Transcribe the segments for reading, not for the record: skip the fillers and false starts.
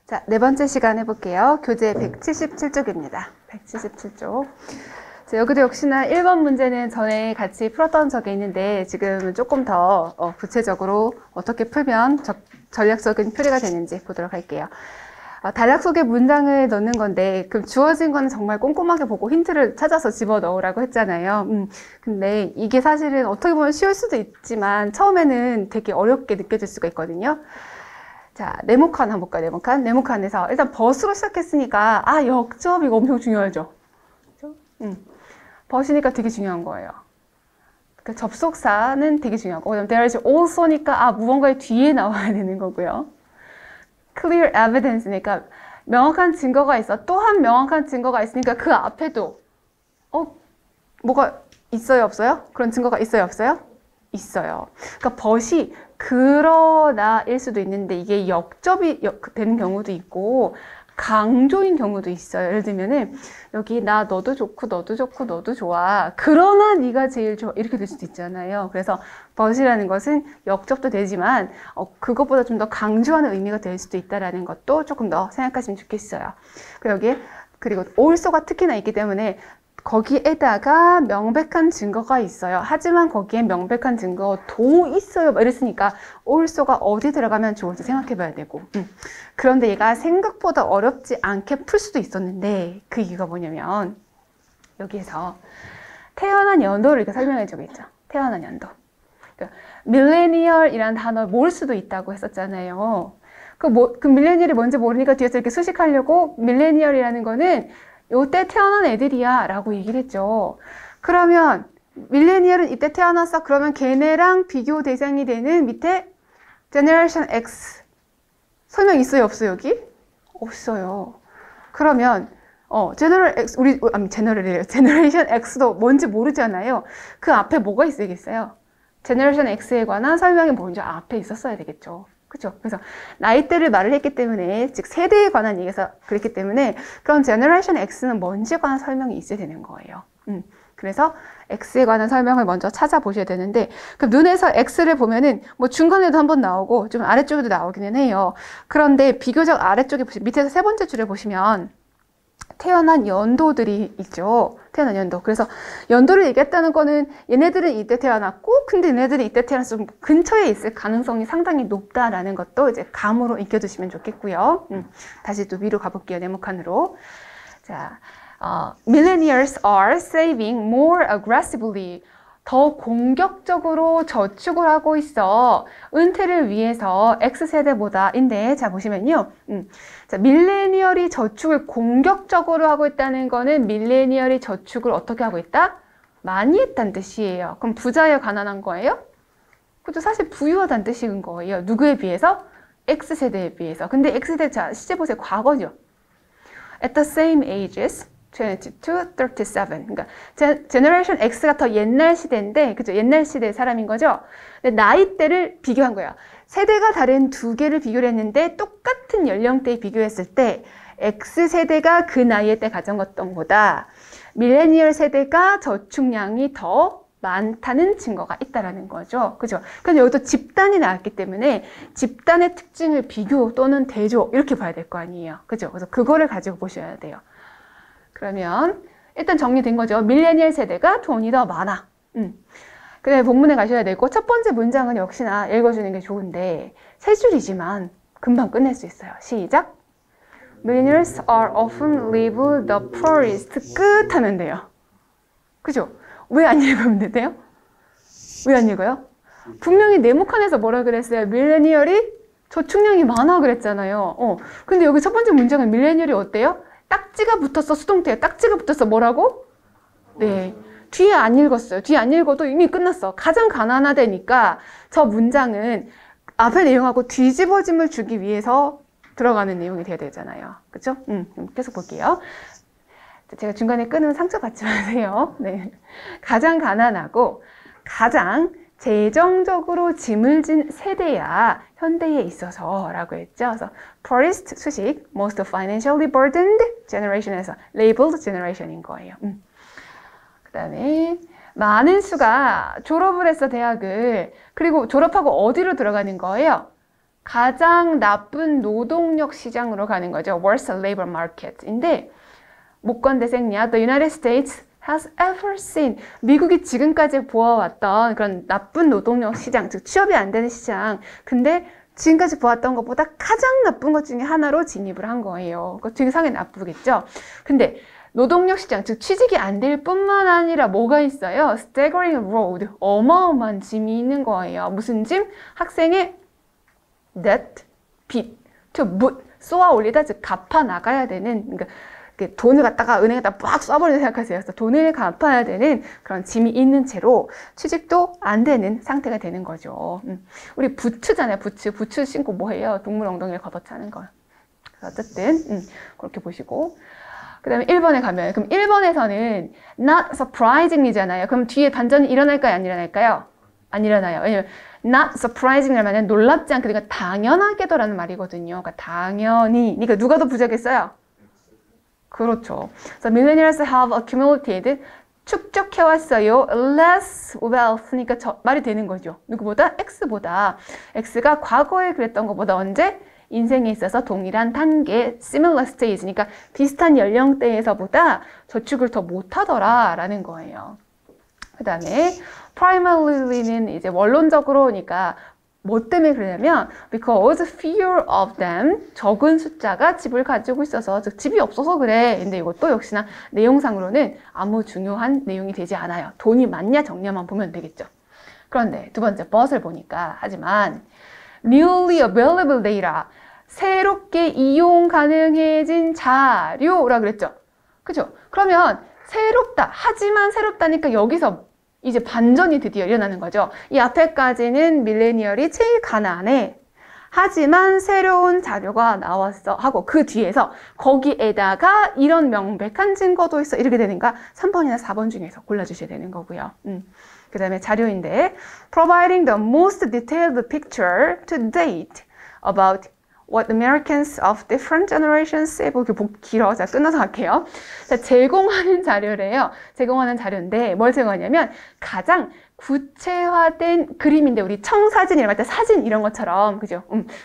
자, 네 번째 시간 해볼게요. 교재 177쪽입니다. 177쪽. 자, 여기도 역시나 1번 문제는 전에 같이 풀었던 적이 있는데 지금은 조금 더 구체적으로 어떻게 풀면 전략적인 표리가 되는지 보도록 할게요. 단락 속에 문장을 넣는 건데 그럼 주어진 거는 정말 꼼꼼하게 보고 힌트를 찾아서 집어넣으라고 했잖아요. 근데 이게 사실은 어떻게 보면 쉬울 수도 있지만 처음에는 되게 어렵게 느껴질 수가 있거든요. 자, 네모칸 한번 볼까요? 네모칸에서 일단 벗으로 시작했으니까 역접 이거 엄청 중요하죠. 그렇죠? 벗이니까 되게 중요한 거예요. 그러니까 접속사는 되게 중요한 거고, 그다음에 there is also니까 무언가의 뒤에 나와야 되는 거고요. clear evidence니까 명확한 증거가 있어. 또한 명확한 증거가 있으니까 그 앞에도 뭐가 있어요, 없어요? 그런 증거가 있어요, 없어요? 있어요. 그러니까 벗이 그러나일 수도 있는데 이게 역접이 되는 경우도 있고 강조인 경우도 있어요. 예를 들면은 여기 나 너도 좋고 너도 좋고 너도 좋아. 그러나 네가 제일 좋아. 이렇게 될 수도 있잖아요. 그래서 벗이라는 것은 역접도 되지만 그것보다 좀 더 강조하는 의미가 될 수도 있다라는 것도 조금 더 생각하시면 좋겠어요. 그리고 also가 특히나 있기 때문에 거기에다가 명백한 증거가 있어요. 하지만 거기에 명백한 증거도 있어요. 이랬으니까 also가 어디 들어가면 좋을지 생각해 봐야 되고. 그런데 얘가 생각보다 어렵지 않게 풀 수도 있었는데 그 이유가 뭐냐면 여기에서 태어난 연도를 이렇게 설명해 주고 있죠. 태어난 연도. 그러니까 밀레니얼이라는 단어를 모를 수도 있다고 했었잖아요. 그 밀레니얼이 뭔지 모르니까 뒤에서 이렇게 수식하려고 밀레니얼이라는 거는 요때 태어난 애들이야 라고 얘기를 했죠. 그러면 밀레니얼은 이때 태어났어. 그러면 걔네랑 비교 대상이 되는 밑에 Generation X 설명 있어요, 없어요, 여기? 없어요. 그러면 Generation X도 뭔지 모르잖아요. 그 앞에 뭐가 있어야겠어요? Generation X에 관한 설명이 먼저 앞에 있었어야 되겠죠. 그죠? 그래서 나이대를 말을 했기 때문에, 즉 세대에 관한 얘기에서 그랬기 때문에 그럼 Generation X는 뭔지에 관한 설명이 있어야 되는 거예요. 그래서 X에 관한 설명을 먼저 찾아보셔야 되는데, 그럼 눈에서 X를 보면은 뭐 중간에도 한번 나오고 좀 아래쪽에도 나오기는 해요. 그런데 비교적 아래쪽에 밑에서 세 번째 줄에 보시면 태어난 연도들이 있죠. 태어난 연도. 그래서 연도를 얘기했다는 거는 얘네들은 이때 태어났고, 근데 얘네들이 이때 태어나서 좀 근처에 있을 가능성이 상당히 높다라는 것도 이제 감으로 익혀두시면 좋겠고요. 다시 또 위로 가볼게요. 네모칸으로. 자, millennials are saving more aggressively. 더 공격적으로 저축을 하고 있어. 은퇴를 위해서 X세대보다인데, 자, 보시면요. 자, 밀레니얼이 저축을 공격적으로 하고 있다는 거는 밀레니얼이 저축을 어떻게 하고 있다? 많이 했다는 뜻이에요. 그럼 부자예요? 가난한 거예요? 그것도 사실 부유하다는 뜻인 거예요. 누구에 비해서? X세대에 비해서. 근데 X세대, 자, 시제 보세요. 과거죠. At the same ages. 22, 37. 그러니까 제너레이션 X가 더 옛날 시대인데, 그죠? 옛날 시대의 사람인 거죠. 근데 나이대를 비교한 거예요. 세대가 다른 두 개를 비교를 했는데 똑같은 연령대에 비교했을 때 X세대가 그 나이에 때 가진 것보다 밀레니얼 세대가 저축량이 더 많다는 증거가 있다라는 거죠. 그죠? 근데 여기도 집단이 나왔기 때문에 집단의 특징을 비교 또는 대조 이렇게 봐야 될 거 아니에요. 그죠? 그래서 그거를 가지고 보셔야 돼요. 그러면 일단 정리된 거죠. 밀레니얼 세대가 돈이 더 많아. 그다음에 본문에 가셔야 되고 첫 번째 문장은 역시나 읽어주는 게 좋은데 세 줄이지만 금방 끝낼 수 있어요. 시작. Millennials are often labeled the poorest. 끝 하면 돼요. 그죠? 왜 안 읽으면 돼요? 왜 안 읽어요? 분명히 네모칸에서 뭐라 그랬어요? 밀레니얼이 저축량이 많아 그랬잖아요. 근데 여기 첫 번째 문장은 밀레니얼이 어때요? 딱지가 붙었어. 수동태에 딱지가 붙었어. 뭐라고? 네. 뒤에 안 읽었어요. 뒤에 안 읽어도 이미 끝났어. 가장 가난하다니까 저 문장은 앞의 내용하고 뒤집어짐을 주기 위해서 들어가는 내용이 돼야 되잖아요. 그쵸? 계속 볼게요. 제가 중간에 끊으면 상처 받지 마세요. 네. 가장 가난하고 가장 재정적으로 짐을 진 세대야 현대에 있어서 라고 했죠. 그래서 poorest 수식, most financially burdened generation에서 labeled generation인 거예요. 그 다음에 많은 수가 졸업을 했어 대학을. 그리고 졸업하고 어디로 들어가는 거예요? 가장 나쁜 노동력 시장으로 가는 거죠. Worst labor market인데 목건대 생략 The United States has ever seen. 미국이 지금까지 보아왔던 그런 나쁜 노동력 시장, 즉 취업이 안 되는 시장. 근데 지금까지 보았던 것보다 가장 나쁜 것 중에 하나로 진입을 한 거예요. 그거 되게 상당히 나쁘겠죠. 근데 노동력 시장, 즉 취직이 안 될 뿐만 아니라 뭐가 있어요? Staggering load, 어마어마한 짐이 있는 거예요. 무슨 짐? 학생의 debt, 빚, to boot, 쏘아 올리다, 즉 갚아 나가야 되는, 그러니까 돈을 갖다가 은행에다 빡 쏴버리는 생각하세요. 그래서 돈을 갚아야 되는 그런 짐이 있는 채로 취직도 안 되는 상태가 되는 거죠. 우리 부츠잖아요. 부츠 신고 뭐 해요? 동물 엉덩이를 걷어차는 거. 어쨌든 그렇게 보시고 그 다음에 1번에 가면 그럼 1번에서는 not surprisingly잖아요. 그럼 뒤에 반전이 일어날까요? 안 일어날까요? 안 일어나요. 왜냐면 not surprisingly 하면 놀랍지 않게, 그러니까 당연하게도라는 말이거든요. 그러니까 당연히. 그러니까 누가 더 부족했어요? 그렇죠. So millennials have accumulated, 축적해왔어요. less wealth. 그러니까 말이 되는 거죠. 누구보다? X보다. X가 과거에 그랬던 것보다 언제? 인생에 있어서 동일한 단계, similar stage. 그러니까 비슷한 연령대에서보다 저축을 더 못하더라 라는 거예요. 그 다음에 primarily,는 이제 원론적으로, 그러니까 뭐 때문에 그러냐면 because few of them, 적은 숫자가 집을 가지고 있어서, 즉 집이 없어서 그래. 근데 이것도 역시나 내용상으로는 아무 중요한 내용이 되지 않아요. 돈이 많냐 적냐만 보면 되겠죠. 그런데 두 번째 but을 보니까 하지만 newly available data, 새롭게 이용 가능해진 자료라 그랬죠. 그죠? 그러면 새롭다, 하지만 새롭다니까 여기서 이제 반전이 드디어 일어나는 거죠. 이 앞에까지는 밀레니얼이 제일 가난해. 하지만 새로운 자료가 나왔어 하고 그 뒤에서 거기에다가 이런 명백한 증거도 있어 이렇게 되는가? 3번이나 4번 중에서 골라주셔야 되는 거고요. 그 다음에 자료인데 providing the most detailed picture to date about what Americans of different generations say. 길어. 자, 끝나서 갈게요. 자, 제공하는 자료래요. 제공하는 자료인데 뭘 제공하냐면 가장 구체화된 그림인데, 우리 청사진이라고 할 때 사진 이런 것처럼, 그죠?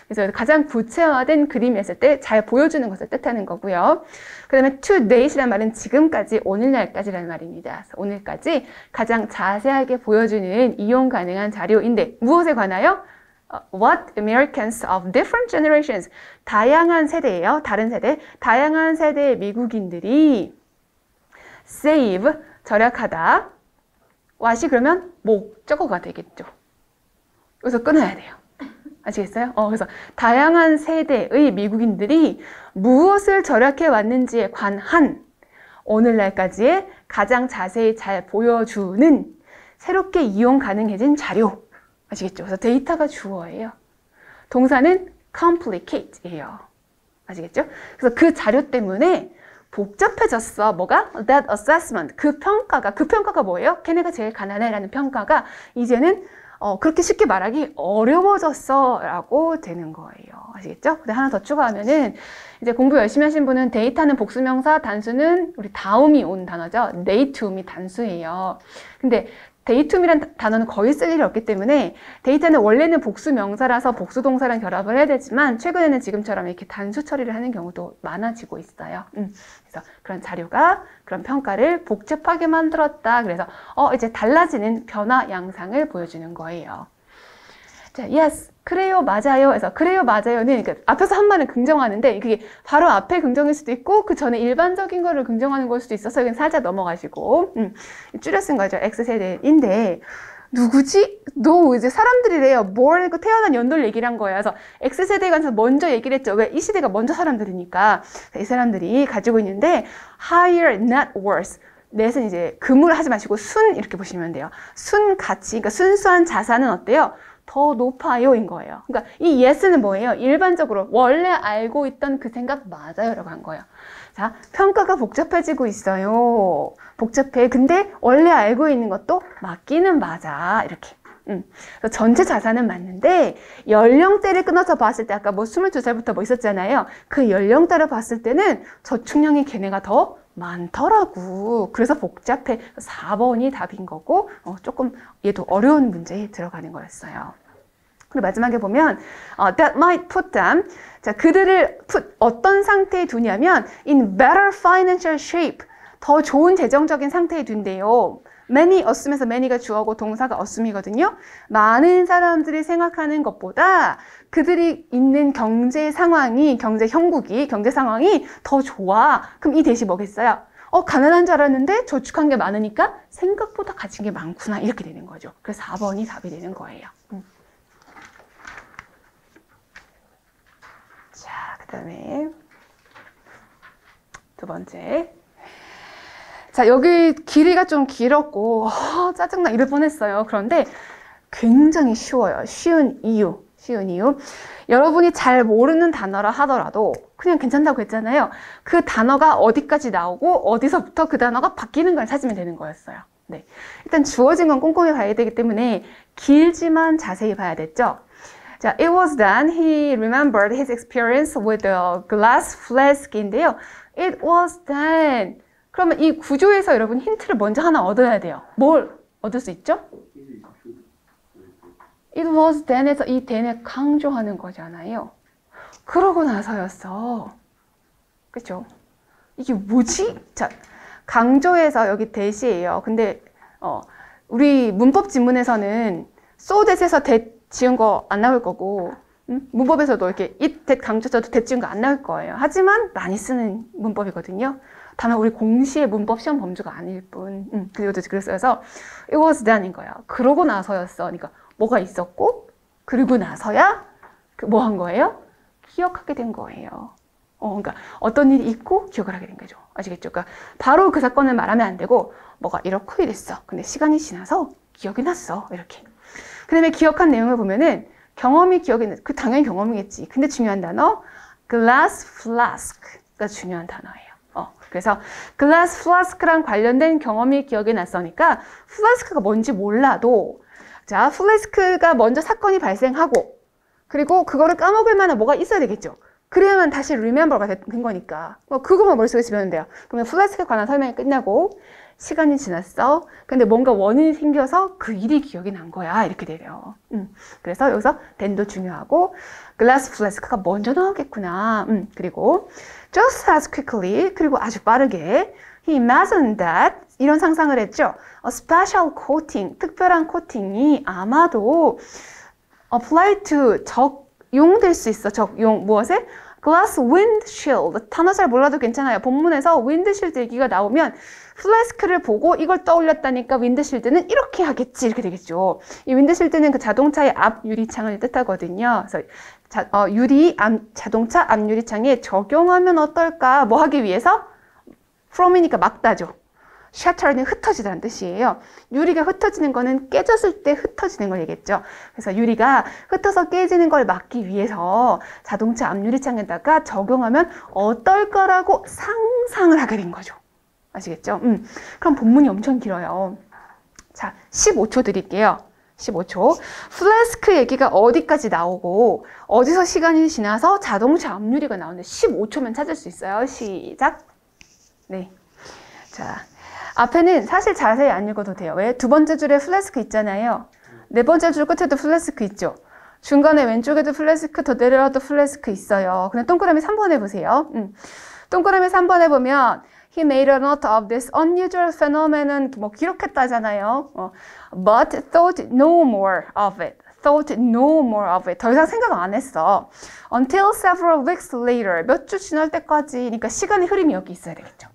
그래서 가장 구체화된 그림이었을 때 잘 보여주는 것을 뜻하는 거고요. 그 다음에 to date이라는 말은 지금까지, 오늘날까지라는 말입니다. 오늘까지 가장 자세하게 보여주는 이용 가능한 자료인데 무엇에 관하여? What Americans of different generations, 다양한 세대예요. 다른 세대. 다양한 세대의 미국인들이 save, 절약하다. what이 그러면 목적어가 되겠죠. 여기서 끊어야 돼요. 아시겠어요? 그래서 다양한 세대의 미국인들이 무엇을 절약해 왔는지에 관한 오늘날까지의 가장 자세히 잘 보여주는 새롭게 이용 가능해진 자료. 아시겠죠? 그래서 데이터가 주어예요. 동사는 complicate예요. 아시겠죠? 그래서 그 자료 때문에 복잡해졌어. 뭐가? That assessment. 그 평가가 뭐예요? 걔네가 제일 가난해라는 평가가 이제는 그렇게 쉽게 말하기 어려워졌어 라고 되는 거예요. 아시겠죠? 근데 하나 더 추가하면은 이제 공부 열심히 하신 분은 데이터는 복수명사, 단수는 우리 다음이 온 단어죠. datum이 단수예요. 근데 데이툼이란 단어는 거의 쓸 일이 없기 때문에 데이터는 원래는 복수 명사라서 복수 동사랑 결합을 해야 되지만 최근에는 지금처럼 이렇게 단수 처리를 하는 경우도 많아지고 있어요. 그래서 그런 자료가 그런 평가를 복잡하게 만들었다. 그래서 이제 달라지는 변화 양상을 보여주는 거예요. 자, yes, 그래요, 맞아요. 그래서 그래요, 맞아요는 그러니까 앞에서 한 말은 긍정하는데 그게 바로 앞에 긍정일 수도 있고 그 전에 일반적인 거를 긍정하는 걸 수도 있어서 그냥 살짝 넘어가시고 줄여 쓴 거죠. X세대인데 누구지? 너 이제 사람들이래요. 뭘 태어난 연도를 얘기를 한 거예요. 그래서 X세대에 관해서 먼저 얘기를 했죠. 왜? 이 시대가 먼저 사람들이니까. 이 사람들이 가지고 있는데 higher net worth. 넷은 이제 금으로 하지 마시고 순 이렇게 보시면 돼요. 순 가치, 그러니까 순수한 자산은 어때요? 더 높아요인 거예요. 그러니까 이 yes는 뭐예요? 일반적으로 원래 알고 있던 그 생각 맞아요 라고 한 거예요. 자, 평가가 복잡해지고 있어요. 복잡해. 근데 원래 알고 있는 것도 맞기는 맞아. 이렇게. 그래서 전체 자산은 맞는데 연령대를 끊어서 봤을 때 아까 뭐 22살부터 뭐 있었잖아요. 그 연령대를 봤을 때는 저축량이 걔네가 더 많더라고. 그래서 복잡해. 4번이 답인 거고 조금 얘도 어려운 문제에 들어가는 거였어요. 그리고 마지막에 보면 that might put them, 자, 그들을 어떤 상태에 두냐면 in better financial shape, 더 좋은 재정적인 상태에 둔대요. many, assume에서 many가 주어고 동사가 assume이거든요. 많은 사람들이 생각하는 것보다 그들이 있는 경제 상황이, 경제 형국이, 경제 상황이 더 좋아. 그럼 이 대시 뭐겠어요? 가난한 줄 알았는데 저축한 게 많으니까 생각보다 가진 게 많구나. 이렇게 되는 거죠. 그래서 4번이 답이 되는 거예요. 자, 그 다음에 두 번째. 자, 여기 길이가 좀 길었고 짜증나 이럴 뻔했어요. 그런데 굉장히 쉬워요. 쉬운 이유. 여러분이 잘 모르는 단어라 하더라도 그냥 괜찮다고 했잖아요. 그 단어가 어디까지 나오고 어디서부터 그 단어가 바뀌는 걸 찾으면 되는 거였어요. 네. 일단 주어진 건 꼼꼼히 봐야 되기 때문에 길지만 자세히 봐야 됐죠. 자, it was then he remembered his experience with the glass flask인데요. It was then. 그러면 이 구조에서 여러분 힌트를 먼저 하나 얻어야 돼요. 뭘 얻을 수 있죠? It was then에서 이 then을 강조하는 거잖아요. 그러고 나서였어. 그쵸? 이게 뭐지? 자, 강조해서 여기 that이에요. 근데 우리 문법 지문에서는 so that에서 that 지은 거 안 나올 거고 문법에서도 이렇게 it, that 강조해서도 that 지은 거 안 나올 거예요. 하지만 많이 쓰는 문법이거든요. 다만 우리 공시의 문법 시험 범주가 아닐 뿐. 그래서 it was then인 거야. 그러고 나서였어. 그러니까 뭐가 있었고 그리고 나서야 뭐 한 거예요? 기억하게 된 거예요. 그러니까 어떤 일이 있고 기억을 하게 된 거죠. 아시겠죠? 그러니까 바로 그 사건을 말하면 안 되고 뭐가 이렇고 이랬어. 근데 시간이 지나서 기억이 났어. 이렇게. 그 다음에 기억한 내용을 보면은 경험이 기억이 나. 그 당연히 경험이겠지. 근데 중요한 단어 glass flask가 중요한 단어예요. 그래서 glass flask랑 관련된 경험이 기억이 났으니까 flask가 뭔지 몰라도 자, 플래스크가 먼저 사건이 발생하고 그리고 그거를 까먹을 만한 뭐가 있어야 되겠죠. 그래야만 다시 remember가 된 거니까 그것만 머릿속에 집어넣으면 돼요. 그러면 플래스크에 관한 설명이 끝나고 시간이 지났어. 근데 뭔가 원인이 생겨서 그 일이 기억이 난 거야. 이렇게 돼요. 그래서 여기서 then도 중요하고 glass flask가 먼저 나오겠구나. 그리고 just as quickly 그리고 아주 빠르게 he imagined that 이런 상상을 했죠. A special coating, 특별한 코팅이 아마도 apply to 적용될 수 있어. 적용 무엇에? glass windshield. 단어 잘 몰라도 괜찮아요. 본문에서 windshield 얘기가 나오면 플래스크를 보고 이걸 떠올렸다니까 윈드실드는 이렇게 하겠지 이렇게 되겠죠. 이 윈드실드는 그 자동차의 앞 유리창을 뜻하거든요. 그래서 자동차 앞 유리창에 적용하면 어떨까? 뭐 하기 위해서? from이니까 막다죠. shatter는 흩어지다는 뜻이에요. 유리가 흩어지는 거는 깨졌을 때 흩어지는 걸 얘기했죠. 그래서 유리가 흩어서 깨지는 걸 막기 위해서 자동차 앞 유리창에다가 적용하면 어떨 거라고 상상을 하게 된 거죠. 아시겠죠? 그럼 본문이 엄청 길어요. 자, 15초 드릴게요. 15초. 플래스크 얘기가 어디까지 나오고 어디서 시간이 지나서 자동차 앞유리가 나오는데 15초면 찾을 수 있어요. 시작. 네. 자, 앞에는 사실 자세히 안 읽어도 돼요. 왜? 두 번째 줄에 플래스크 있잖아요. 네 번째 줄 끝에도 플래스크 있죠. 중간에 왼쪽에도 플래스크, 더 내려와도 플래스크 있어요. 그냥 동그라미 3번 해보세요. 동그라미 3번 해보면 He made a note of this unusual phenomenon. 뭐 기록했다잖아요. But thought no more of it. Thought no more of it. 더 이상 생각 안 했어. Until several weeks later. 몇 주 지날 때까지. 그러니까 시간의 흐름이 여기 있어야 되겠죠.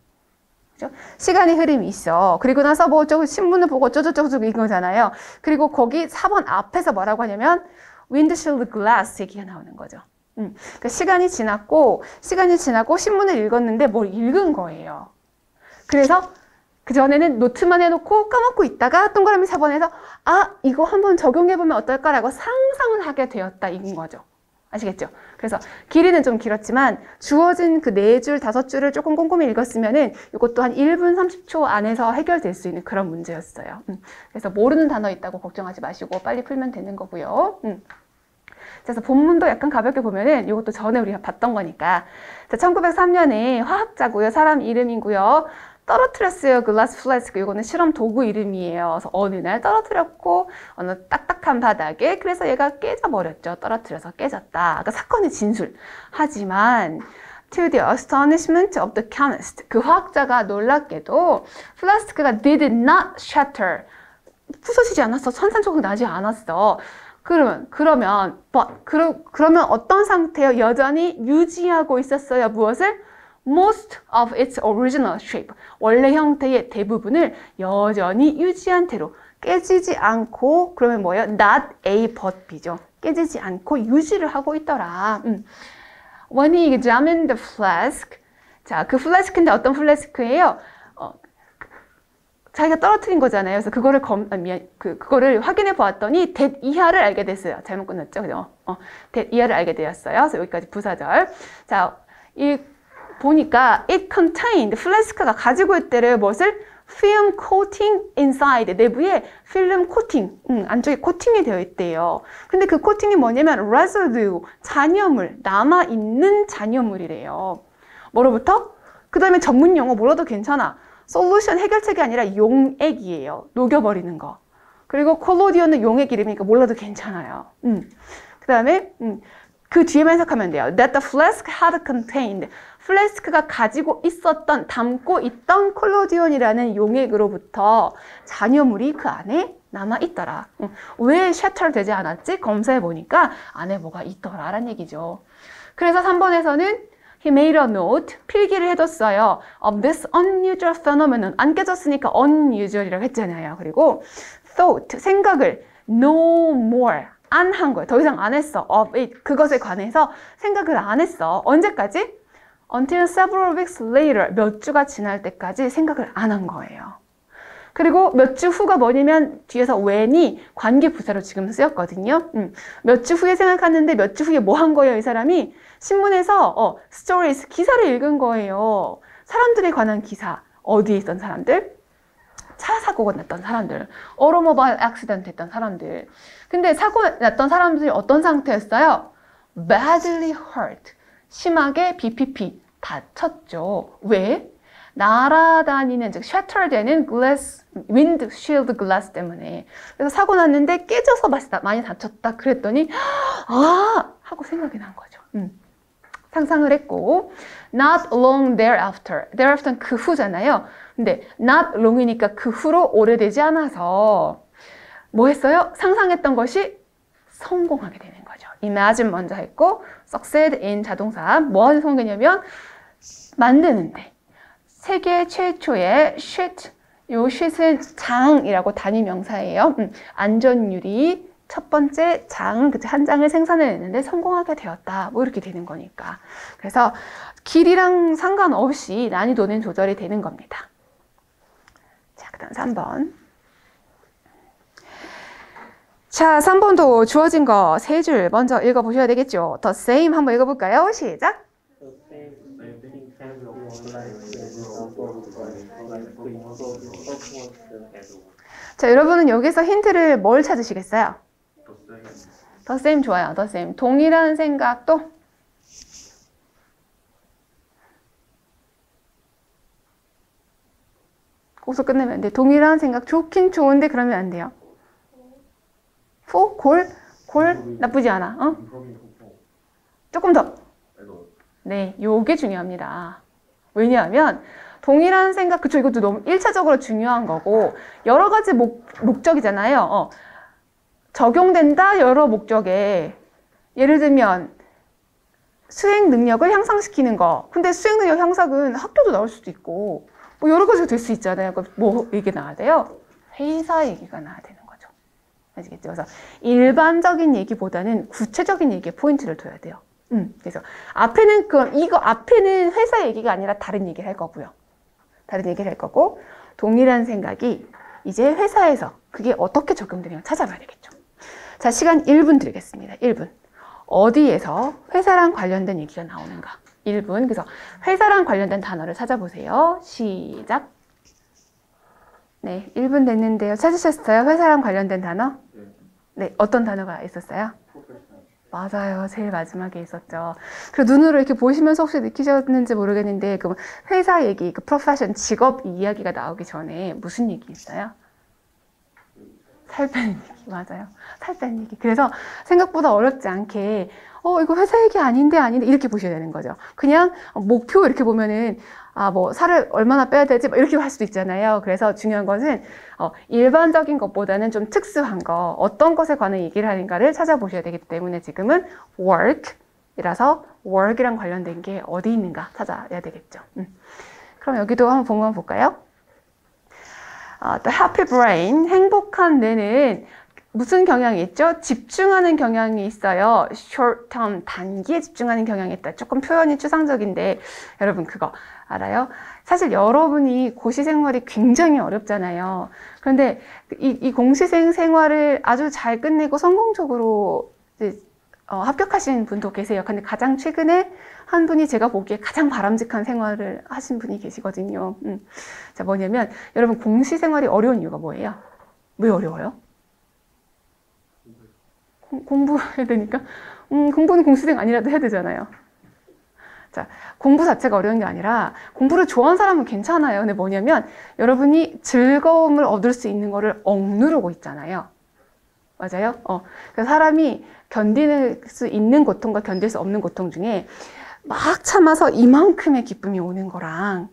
그죠? 시간의 흐름이 있어. 그리고 나서 뭐 저기 신문을 보고 어쩌고저쩌고 이런 거잖아요. 그리고 거기 4번 앞에서 뭐라고 하냐면 windshield glass 얘기가 나오는 거죠. 그러니까 시간이 지나고 신문을 읽었는데 뭘 읽은 거예요. 그래서 그전에는 노트만 해놓고 까먹고 있다가 동그라미 4번에서 이거 한번 적용해보면 어떨까라고 상상을 하게 되었다 이건 거죠. 아시겠죠? 그래서 길이는 좀 길었지만 주어진 그 4줄, 5줄을 조금 꼼꼼히 읽었으면은 이것도 한 1분 30초 안에서 해결될 수 있는 그런 문제였어요. 그래서 모르는 단어 있다고 걱정하지 마시고 빨리 풀면 되는 거고요. 그래서 본문도 약간 가볍게 보면은 이것도 전에 우리가 봤던 거니까. 자, 1903년에 화학자고요. 사람 이름이고요. 떨어뜨렸어요. 글라스 플래스크. 이거는 실험 도구 이름이에요. 그래서 어느 날 떨어뜨렸고 어느 딱딱한 바닥에 그래서 얘가 깨져버렸죠. 떨어뜨려서 깨졌다. 그러니까 사건의 진술. 하지만 to the astonishment of the chemist. 그 화학자가 놀랍게도 플라스크가 did not shatter. 부서지지 않았어. 산산조각 나지 않았어. 그러면 어떤 상태요? 여전히 유지하고 있었어요. 무엇을? Most of its original shape. 원래 형태의 대부분을 여전히 유지한 채로 깨지지 않고 그러면 뭐예요? Not A but B죠. 깨지지 않고 유지를 하고 있더라. When he examined the flask. 자, 그 플래스크인데 어떤 플래스크예요? 자기가 떨어뜨린 거잖아요. 그래서 그거를 확인해 보았더니 that 이하를 알게 됐어요. 잘못 끝났죠? 그죠? that 이하를 알게 되었어요. 그래서 여기까지 부사절. 자, 보니까 it contained, 플래스크가 가지고 있대요. 무엇을? film coating inside, 내부에 필름 코팅, 안쪽에 코팅이 되어 있대요. 근데 그 코팅이 뭐냐면 residue, 잔여물, 남아있는 잔여물이래요. 뭐로부터? 그 다음에 전문 용어 뭐라도 괜찮아. 솔루션 해결책이 아니라 용액이에요. 녹여버리는 거. 그리고 콜로디온은 용액 이름이니까 몰라도 괜찮아요. 그 다음에 그 뒤에만 해석하면 돼요. That the flask had contained. 플래스크가 가지고 있었던, 담고 있던 콜로디온이라는 용액으로부터 잔여물이 그 안에 남아있더라. 왜 shatter 되지 않았지? 검사해보니까 안에 뭐가 있더라라는 얘기죠. 그래서 3번에서는 He made a note, 필기를 해뒀어요. Of this unusual phenomenon. 안 깨졌으니까 unusual이라고 했잖아요. 그리고 thought, 생각을 no more, 안 한 거예요. 더 이상 안 했어. Of it, 그것에 관해서 생각을 안 했어. 언제까지? Until several weeks later, 몇 주가 지날 때까지 생각을 안 한 거예요. 그리고 몇 주 후가 뭐냐면 뒤에서 when이 관계부사로 지금 쓰였거든요. 몇 주 후에 생각하는데 몇 주 후에 뭐 한 거예요, 이 사람이? 신문에서 stories, 기사를 읽은 거예요. 사람들에 관한 기사. 어디에 있던 사람들? 차 사고가 났던 사람들. automobile accident 했던 사람들. 근데 사고 났던 사람들이 어떤 상태였어요? badly hurt. 심하게 BPP. 다쳤죠. 왜? 날아다니는, 즉 shatter되는 glass, windshield glass 때문에. 그래서 사고 났는데 깨져서 많이 다쳤다. 그랬더니 하고 생각이 난 거죠. 상상을 했고 not long thereafter. thereafter는 그 후잖아요. 근데 not long이니까 그 후로 오래되지 않아서 뭐 했어요? 상상했던 것이 성공하게 되는 거죠. imagine 먼저 했고 succeed in 자동사. 뭐 하는 성공이냐면 만드는데 세계 최초의 sheet, 요 sheet은 장이라고 단위 명사예요. 안전유리 첫 번째 장, 한 장을 생산해냈는데 성공하게 되었다. 뭐 이렇게 되는 거니까. 그래서 길이랑 상관없이 난이도는 조절이 되는 겁니다. 자, 그 다음 3번. 자, 3번도 주어진 거 세 줄 먼저 읽어보셔야 되겠죠. The same 한번 읽어볼까요? 시작! 자, 여러분은 여기서 힌트를 뭘 찾으시겠어요? The same 좋아요. The same. 동일한 생각도 거기서 끝내면 안 돼. 동일한 생각 좋긴 좋은데 그러면 안 돼요. 골 나쁘지 않아. 조금 더. 네, 요게 중요합니다. 왜냐하면 동일한 생각, 그쵸, 이것도 너무 1차적으로 중요한 거고 여러 가지 목적이잖아요. 적용된다 여러 목적에. 예를 들면 수행 능력을 향상시키는 거. 근데 수행 능력 향상은 학교도 나올 수도 있고 뭐 여러 가지가 될 수 있잖아요. 뭐 얘기 나와야 돼요? 회사 얘기가 나와야 되는 거죠. 아시겠죠? 그래서 일반적인 얘기보다는 구체적인 얘기에 포인트를 둬야 돼요. 그래서 앞에는 이거 앞에는 회사 얘기가 아니라 다른 얘기를 할 거고요. 다른 얘기를 할 거고 동일한 생각이 이제 회사에서 그게 어떻게 적용되냐 찾아봐야 되겠죠. 자, 시간 1분 드리겠습니다. 1분. 어디에서 회사랑 관련된 얘기가 나오는가? 1분. 그래서 회사랑 관련된 단어를 찾아보세요. 시작. 네, 1분 됐는데요. 찾으셨어요? 회사랑 관련된 단어? 네, 어떤 단어가 있었어요? 맞아요. 제일 마지막에 있었죠. 그 눈으로 이렇게 보시면서 혹시 느끼셨는지 모르겠는데, 그 회사 얘기, 그 프로페션, 직업 이야기가 나오기 전에 무슨 얘기 있어요? 살 빼는 얘기. 맞아요. 살 빼는 얘기. 그래서 생각보다 어렵지 않게, 이거 회사 얘기 아닌데, 이렇게 보셔야 되는 거죠. 그냥 목표 이렇게 보면은, 뭐, 살을 얼마나 빼야 되지? 이렇게 할 수도 있잖아요. 그래서 중요한 것은, 일반적인 것보다는 좀 특수한 거, 어떤 것에 관한 얘기를 하는가를 찾아보셔야 되기 때문에 지금은 work 이라서 work이랑 관련된 게 어디 있는가 찾아야 되겠죠. 그럼 여기도 한번 본거 볼까요? The happy brain, 행복한 뇌는 무슨 경향이 있죠? 집중하는 경향이 있어요. short term, 단기에 집중하는 경향이 있다. 조금 표현이 추상적인데 여러분 그거 알아요? 사실 여러분이 고시 생활이 굉장히 어렵잖아요. 그런데 이 공시생 생활을 아주 잘 끝내고 성공적으로 이제 합격하신 분도 계세요. 근데 가장 최근에 한 분이 제가 보기에 가장 바람직한 생활을 하신 분이 계시거든요. 자, 뭐냐면 여러분 공시 생활이 어려운 이유가 뭐예요? 왜 어려워요? 공부해야 되니까? 공부는 공시생 아니라도 해야 되잖아요. 자, 공부 자체가 어려운 게 아니라 공부를 좋아하는 사람은 괜찮아요. 근데 뭐냐면 여러분이 즐거움을 얻을 수 있는 거를 억누르고 있잖아요. 맞아요? 그래서 사람이 견딜 수 있는 고통과 견딜 수 없는 고통 중에 막 참아서 이만큼의 기쁨이 오는 거랑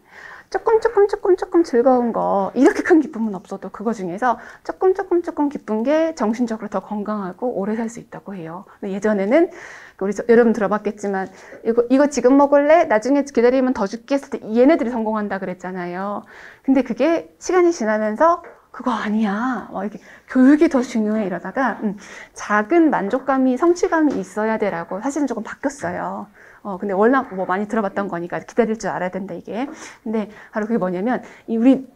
조금 즐거운 거, 이렇게 큰 기쁨은 없어도 그거 중에서 조금 기쁜 게 정신적으로 더 건강하고 오래 살 수 있다고 해요. 근데 예전에는 우리 여러분 들어봤겠지만 이거 지금 먹을래? 나중에 기다리면 더 줄게 했을 때 얘네들이 성공한다 그랬잖아요. 근데 그게 시간이 지나면서 그거 아니야. 이렇게 교육이 더 중요해 이러다가 작은 만족감이 성취감이 있어야 돼라고 사실은 조금 바뀌었어요. 근데 워낙 뭐 많이 들어봤던 거니까 기다릴 줄 알아야 된다 이게. 근데 바로 그게 뭐냐면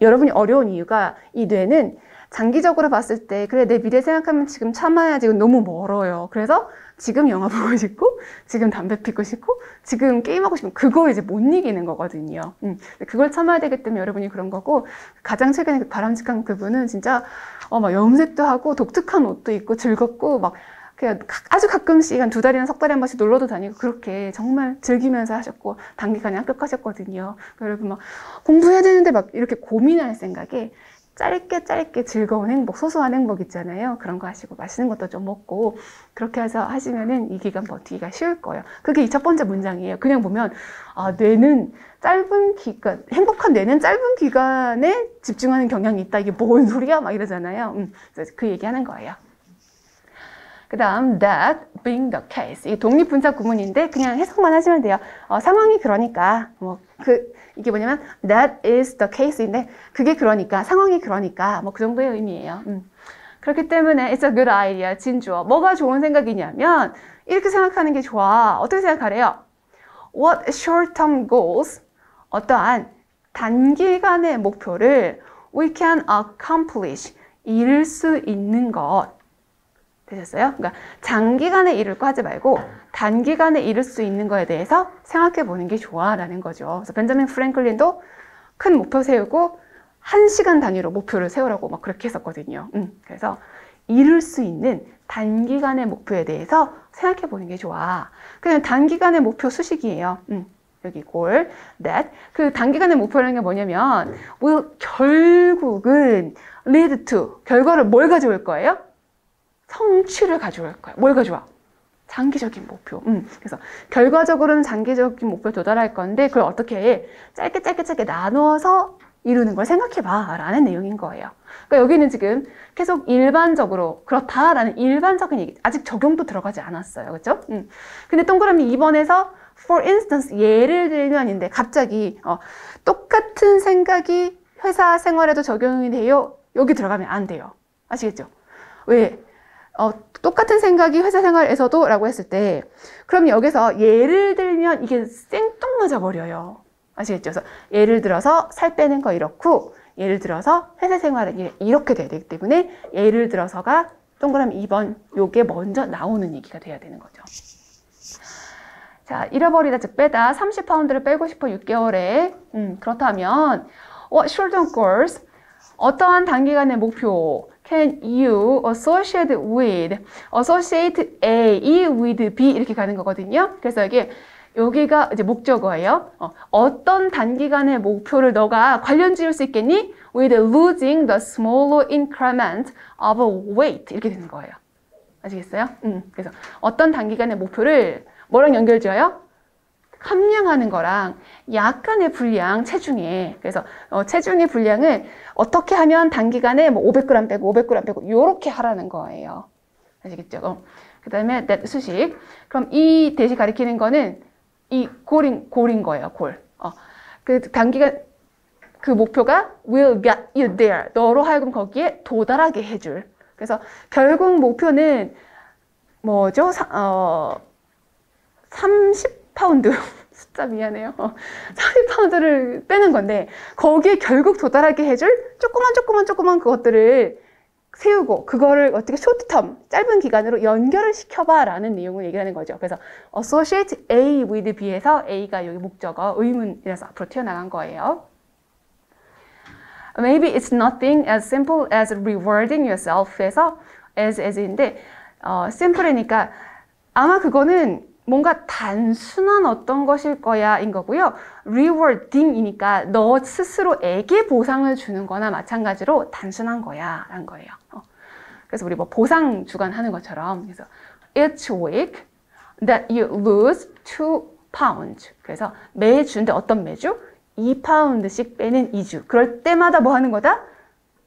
여러분이 어려운 이유가 이 뇌는 장기적으로 봤을 때 그래 내 미래 생각하면 지금 참아야 지금 너무 멀어요. 그래서 지금 영화 보고 싶고 지금 담배 피고 싶고 지금 게임하고 싶으면 그거 이제 못 이기는 거거든요. 그걸 참아야 되기 때문에 여러분이 그런 거고 가장 최근에 그 바람직한 그분은 진짜 막 염색도 하고 독특한 옷도 입고 즐겁고 막 그냥 아주 가끔씩 한 2달이나 3달에 한 번씩 놀러도 다니고 그렇게 정말 즐기면서 하셨고 단기간에 합격하셨거든요. 여러분 막 공부해야 되는데 막 이렇게 고민할 생각에 짧게 즐거운 행복, 소소한 행복 있잖아요. 그런 거 하시고 맛있는 것도 좀 먹고 그렇게 해서 하시면은 이 기간 버티기가 쉬울 거예요. 그게 이 첫 번째 문장이에요. 그냥 보면 뇌는 행복한 뇌는 짧은 기간에 집중하는 경향이 있다. 이게 뭔 소리야? 막 이러잖아요. 그래서 그 얘기하는 거예요. 그 다음 that being the case 이게 독립분사 구문인데 그냥 해석만 하시면 돼요. 상황이 그러니까 이게 뭐냐면 that is the case인데 그게 그러니까 상황이 그러니까 그 정도의 의미예요. 그렇기 때문에 it's a good idea 진주어 뭐가 좋은 생각이냐면 이렇게 생각하는 게 좋아. 어떻게 생각하래요? What short-term goals 어떠한 단기간의 목표를 we can accomplish 이룰 수 있는 것 되셨어요? 그러니까 장기간에 이룰 거 하지 말고 단기간에 이룰 수 있는 거에 대해서 생각해 보는 게 좋아라는 거죠. 그래서 벤자민 프랭클린도 큰 목표 세우고 1시간 단위로 목표를 세우라고 막 그렇게 했었거든요. 그래서 이룰 수 있는 단기간의 목표에 대해서 생각해 보는 게 좋아. 그냥 단기간의 목표 수식이에요. 여기 goal, that. 그 단기간의 목표라는 게 뭐냐면 결국은 lead to 결과를 뭘 가져올 거예요? 성취를 가져올 거예요. 뭘 가져와? 장기적인 목표. 그래서 결과적으로는 장기적인 목표에 도달할 건데 그걸 어떻게 해? 짧게 나누어서 이루는 걸 생각해봐 라는 내용인 거예요. 그러니까 여기는 지금 계속 일반적으로 그렇다라는 일반적인 얘기 아직 적용도 들어가지 않았어요. 그렇죠? 근데 동그라미 2번에서 for instance 예를 들면인데 갑자기 똑같은 생각이 회사 생활에도 적용이 돼요. 여기 들어가면 안 돼요. 아시겠죠? 왜? 똑같은 생각이 회사 생활에서도 라고 했을 때 그럼 여기서 예를 들면 이게 생뚱맞아 버려요. 아시겠죠? 그래서 예를 들어서 살 빼는 거 이렇고 예를 들어서 회사 생활은 이렇게 돼야 되기 때문에 예를 들어서가 동그라미 2번 요게 먼저 나오는 얘기가 돼야 되는 거죠. 자, 잃어버리다 즉 빼다 30파운드를 빼고 싶어 6개월에 그렇다면 short-term goals 어떠한 단기간의 목표 can you associate A with B 이렇게 가는 거거든요. 그래서 여기가 이제 목적어예요. 어떤 단기간의 목표를 너가 관련 지을 수 있겠니? With losing the smaller increment of weight 이렇게 되는 거예요. 아시겠어요? 그래서 어떤 단기간의 목표를 뭐랑 연결 지어요? 함량하는 거랑 약간의 분량, 체중에. 그래서 체중의 분량을 어떻게 하면 단기간에 뭐 500g 빼고 500g 빼고 이렇게 하라는 거예요. 아시겠죠? 그 다음에 that 수식. 그럼 이 대시 가리키는 거는 이 골인 거예요. 골. 그 단기간 그 목표가 will get you there. 너로 하여금 거기에 도달하게 해줄. 그래서 결국 목표는 뭐죠? 30파운드. 숫자 미안해요. 30파운드를 빼는 건데 거기에 결국 도달하게 해줄 조그만 그것들을 세우고 그거를 어떻게 쇼트텀, 짧은 기간으로 연결을 시켜봐 라는 내용을 얘기하는 거죠. 그래서 associate A with B에서 A가 여기 목적어, 의문이라서 앞으로 튀어나간 거예요. Maybe it's nothing as simple as rewarding yourself에서 as인데 simple이니까 아마 그거는 뭔가 단순한 어떤 것일 거야 인 거고요. rewarding이니까 너 스스로에게 보상을 주는 거나 마찬가지로 단순한 거야 라는 거예요. 그래서 우리 뭐 보상 주간 하는 것처럼 그래서 each week that you lose 2 pounds 그래서 매주인데 어떤 매주? 2파운드씩 빼는 2주. 그럴 때마다 뭐 하는 거다?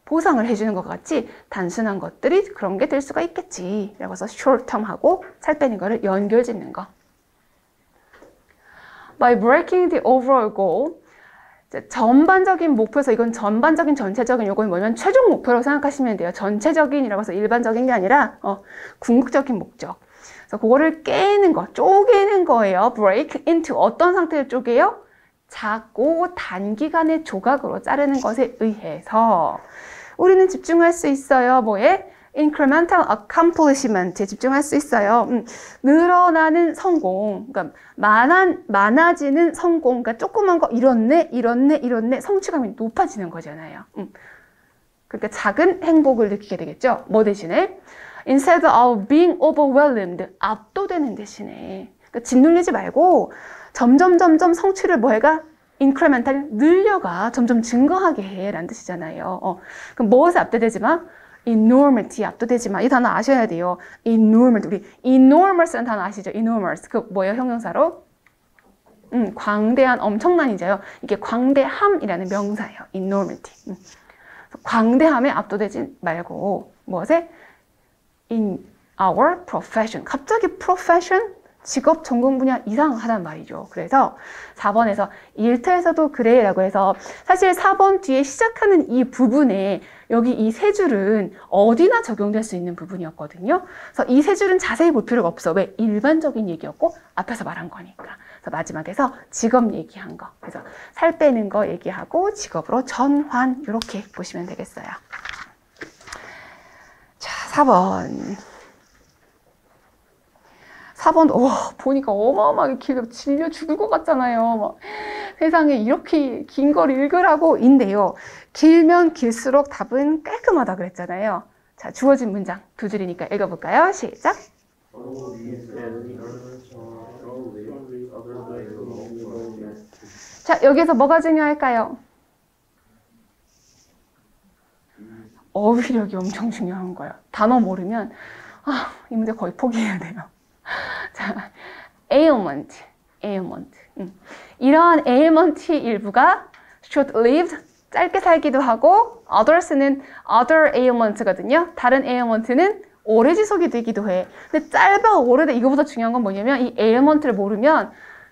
보상을 해주는 것 같이 단순한 것들이 그런 게 될 수가 있겠지. 라고 해서 short term하고 살 빼는 거를 연결 짓는 거. By breaking the overall goal, 전반적인 목표에서 이건 전반적인 전체적인 요건 뭐냐면 최종 목표라고 생각하시면 돼요. 전체적인이라고 해서 일반적인 게 아니라 궁극적인 목적. 그래서 그거를 깨는 거, 쪼개는 거예요. break into 어떤 상태를 쪼개요? 작고 단기간의 조각으로 자르는 것에 의해서 우리는 집중할 수 있어요. 뭐에? incremental accomplishment에 집중할 수 있어요. 늘어나는 성공, 그러니까 많아지는 성공, 그러니까 조그만 거 이렇네 성취감이 높아지는 거잖아요. 그러니까 작은 행복을 느끼게 되겠죠. 뭐 대신에? Instead of being overwhelmed, 압도되는 대신에 그러니까 짓눌리지 말고 점점 성취를 뭐 해가? incremental 늘려가 점점 증가하게 해 라는 뜻이잖아요. 그럼 무엇에 압도되지 마? enormity 압도되지 마. 이 단어 아셔야 돼요. enormous. 우리 enormous라는 단어 아시죠? enormous. 그 뭐예요? 형용사로? 광대한, 엄청난이죠. 이게 광대함이라는 명사예요. enormity. 광대함에 압도되지 말고 무엇에? in our profession. 갑자기 profession? 직업 전공 분야 이상하단 말이죠. 그래서 4번에서 일터에서도 그래 라고 해서 사실 4번 뒤에 시작하는 이 부분에 여기 이 세 줄은 어디나 적용될 수 있는 부분이었거든요. 그래서 이 세 줄은 자세히 볼 필요가 없어. 왜? 일반적인 얘기였고 앞에서 말한 거니까. 그래서 마지막에서 직업 얘기한 거. 그래서 살 빼는 거 얘기하고 직업으로 전환 이렇게 보시면 되겠어요. 자, 4번. 4번, 보니까 어마어마하게 길어 질려 죽을 것 같잖아요. 막 세상에 이렇게 긴 걸 읽으라고 인데요. 길면 길수록 답은 깔끔하다 그랬잖아요. 자, 주어진 문장 2줄이니까 읽어볼까요? 시작. 자, 여기에서 뭐가 중요할까요? 어휘력이 엄청 중요한 거예요. 단어 모르면 이 문제 거의 포기해야 돼요. 자, ailment. 이러한 ailment 일부가 short-lived, 짧게 살기도 하고 others는 other ailment거든요. 다른 ailment는 오래 지속이 되기도 해. 근데 짧아 오래돼 이거보다 중요한 건 뭐냐면 이 ailment를 모르면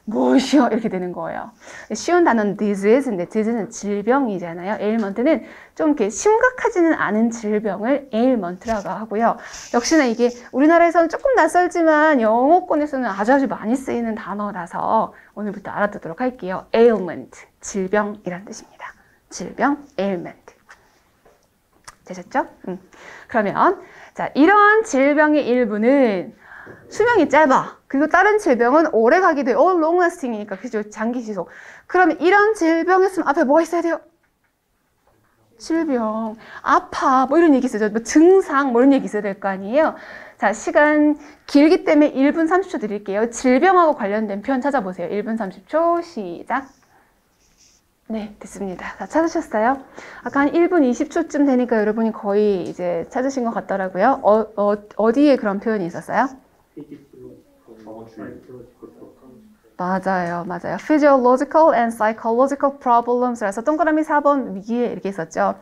무엇이요? 이렇게 되는 거예요. 쉬운 단어는 disease인데 disease는 질병이잖아요. ailment는 좀 이렇게 심각하지는 않은 질병을 ailment라고 하고요. 역시나 이게 우리나라에서는 조금 낯설지만 영어권에서는 아주 많이 쓰이는 단어라서 오늘부터 알아두도록 할게요. ailment, 질병이란 뜻입니다. 질병, ailment. 되셨죠? 그러면 자, 이러한 질병의 일부는 수명이 짧아. 그리고 다른 질병은 오래 가기도 해요. long lasting이니까 그죠? 장기 지속. 그러면 이런 질병이 있으면 앞에 뭐가 있어야 돼요? 질병, 아파, 뭐 이런 얘기 있어요. 뭐 증상, 뭐 이런 얘기 있어야 될 거 아니에요. 자, 시간 길기 때문에 1분 30초 드릴게요. 질병하고 관련된 표현 찾아보세요. 1분 30초, 시작. 네, 됐습니다. 다 찾으셨어요? 아까 한 1분 20초쯤 되니까 여러분이 거의 이제 찾으신 것 같더라고요. 어디에 그런 표현이 있었어요? 맞아요, 맞아요. Physiological and psychological problems. 그래서 동그라미 4번 위에 이렇게 있었죠.